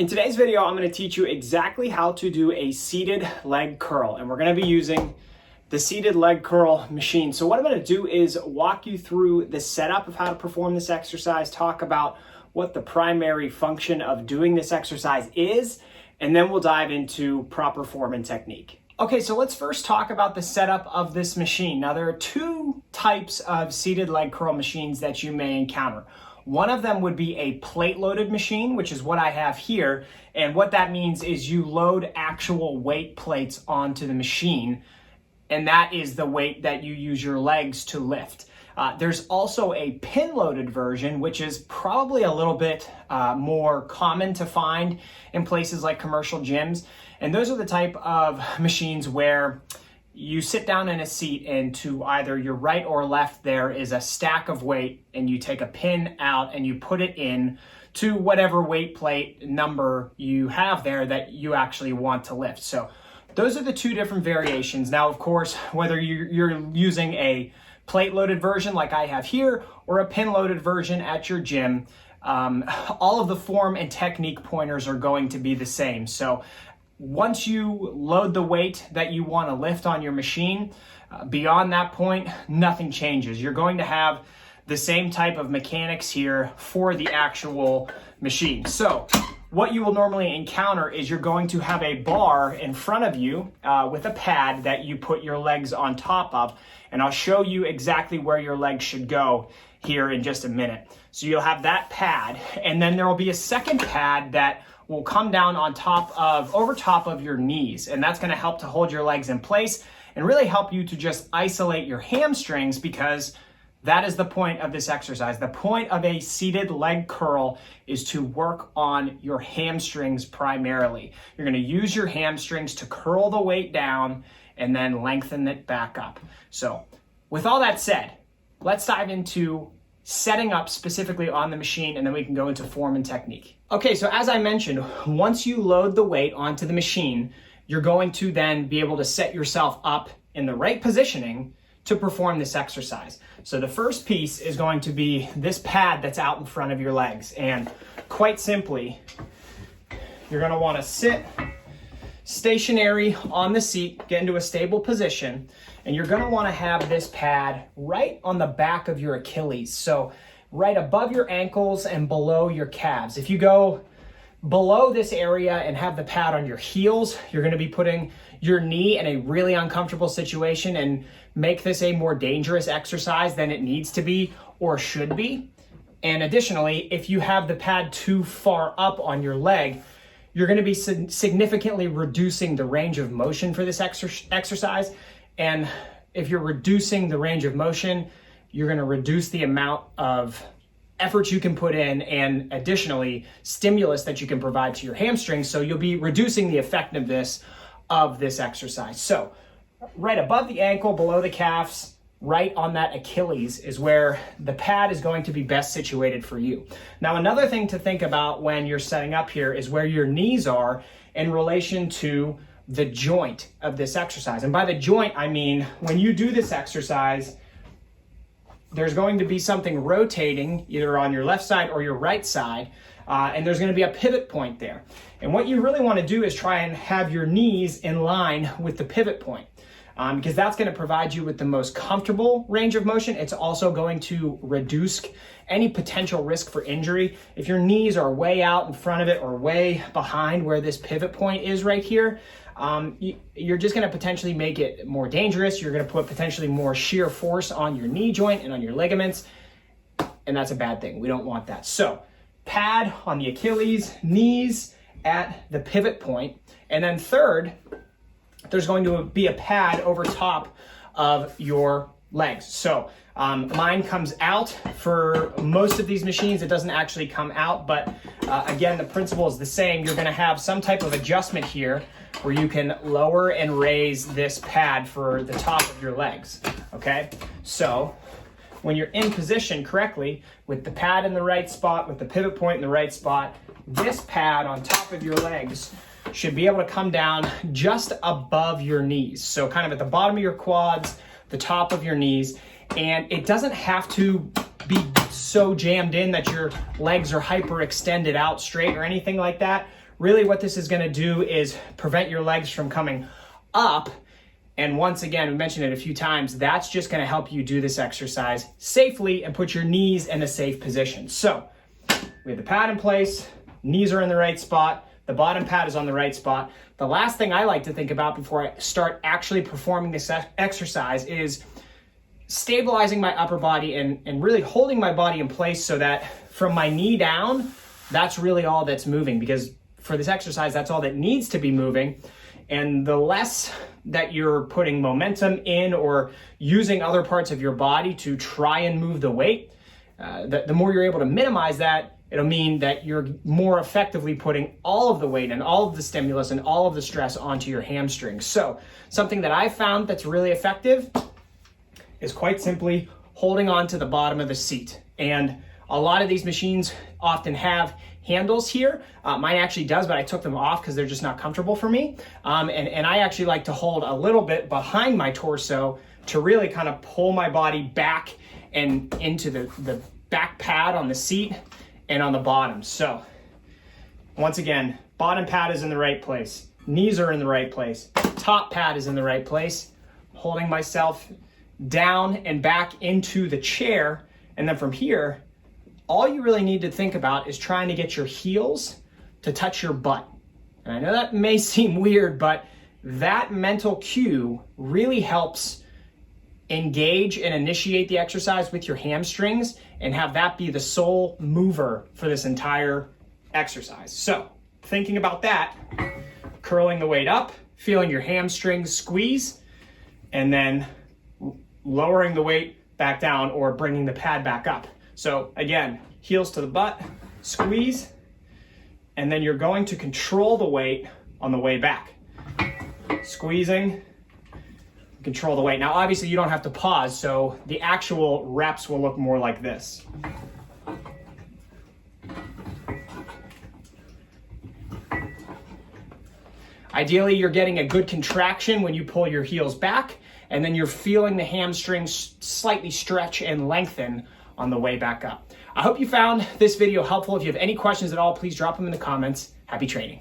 In today's video, I'm going to teach you exactly how to do a seated leg curl, and we're going to be using the seated leg curl machine. So what I'm going to do is walk you through the setup of how to perform this exercise, talk about what the primary function of doing this exercise is, and then we'll dive into proper form and technique. Okay, so let's first talk about the setup of this machine. Now, there are two types of seated leg curl machines that you may encounter. One of them would be a plate-loaded machine, which is what I have here. And what that means is you load actual weight plates onto the machine, and that is the weight that you use your legs to lift. There's also a pin-loaded version, which is probably a little bit more common to find in places like commercial gyms. And those are the type of machines where you sit down in a seat and to either your right or left there is a stack of weight, and you take a pin out and you put it in to whatever weight plate number you have there that you actually want to lift. So those are the two different variations. Now, of course, whether you're using a plate-loaded version like I have here or a pin-loaded version at your gym, all of the form and technique pointers are going to be the same. So once you load the weight that you want to lift on your machine, beyond that point, nothing changes. You're going to have the same type of mechanics here for the actual machine. So what you will normally encounter is you're going to have a bar in front of you with a pad that you put your legs on top of, and I'll show you exactly where your legs should go here in just a minute. So you'll have that pad, and then there will be a second pad that will come down over top of your knees, and that's going to help to hold your legs in place and really help you to just isolate your hamstrings, because that is the point of this exercise. The point of a seated leg curl is to work on your hamstrings primarily. You're going to use your hamstrings to curl the weight down and then lengthen it back up. So with all that said, let's dive into setting up specifically on the machine, and then we can go into form and technique. Okay, so as I mentioned, once you load the weight onto the machine, you're going to then be able to set yourself up in the right positioning to perform this exercise. So the first piece is going to be this pad that's out in front of your legs. And quite simply, you're going to want to sit stationary on the seat, get into a stable position, and you're going to want to have this pad right on the back of your Achilles. So right above your ankles and below your calves. If you go below this area and have the pad on your heels, you're going to be putting your knee in a really uncomfortable situation and make this a more dangerous exercise than it needs to be or should be. And additionally, if you have the pad too far up on your leg, you're going to be significantly reducing the range of motion for this exercise. And if you're reducing the range of motion, you're going to reduce the amount of effort you can put in, and additionally stimulus that you can provide to your hamstrings. So you'll be reducing the effectiveness of this exercise. So right above the ankle, below the calves, right on that Achilles is where the pad is going to be best situated for you. Now, another thing to think about when you're setting up here is where your knees are in relation to the joint of this exercise. And by the joint, I mean when you do this exercise, there's going to be something rotating either on your left side or your right side, and there's going to be a pivot point there. And what you really want to do is try and have your knees in line with the pivot point, because that's going to provide you with the most comfortable range of motion. It's also going to reduce any potential risk for injury. If your knees are way out in front of it or way behind where this pivot point is right here, you're just going to potentially make it more dangerous. You're going to put potentially more shear force on your knee joint and on your ligaments, and that's a bad thing. We don't want that. So pad on the Achilles, knees at the pivot point, and then third, there's going to be a pad over top of your legs. So mine comes out. For most of these machines, it doesn't actually come out, but again, the principle is the same. You're going to have some type of adjustment here where you can lower and raise this pad for the top of your legs, okay? So when you're in position correctly, with the pad in the right spot, with the pivot point in the right spot, this pad on top of your legs should be able to come down just above your knees. So kind of at the bottom of your quads, the top of your knees, and it doesn't have to be so jammed in that your legs are hyper extended out straight or anything like that. really what this is gonna do is prevent your legs from coming up. And once again, we mentioned it a few times, that's just gonna help you do this exercise safely and put your knees in a safe position. So we have the pad in place, knees are in the right spot, the bottom pad is on the right spot. The last thing I like to think about before I start actually performing this exercise is stabilizing my upper body and really holding my body in place so that from my knee down, that's really all that's moving, because for this exercise, that's all that needs to be moving. And the less that you're putting momentum in or using other parts of your body to try and move the weight, the more you're able to minimize that, it'll mean that you're more effectively putting all of the weight and all of the stimulus and all of the stress onto your hamstrings. So something that I've found that's really effective is quite simply holding on to the bottom of the seat. And a lot of these machines often have handles here. Mine actually does, but I took them off because they're just not comfortable for me. And I actually like to hold a little bit behind my torso to really kind of pull my body back and into the back pad on the seat and on the bottom. So once again, bottom pad is in the right place. Knees are in the right place. Top pad is in the right place. Holding myself down and back into the chair. And then from here, all you really need to think about is trying to get your heels to touch your butt. And I know that may seem weird, but that mental cue really helps engage and initiate the exercise with your hamstrings and have that be the sole mover for this entire exercise. So thinking about that, curling the weight up, feeling your hamstrings squeeze, and then lowering the weight back down or bringing the pad back up. So again, heels to the butt, squeeze, and then you're going to control the weight on the way back. Squeezing, control the weight. Now obviously you don't have to pause, so the actual reps will look more like this. Ideally, you're getting a good contraction when you pull your heels back, and then you're feeling the hamstrings slightly stretch and lengthen on the way back up. I hope you found this video helpful. If you have any questions at all, please drop them in the comments. Happy training.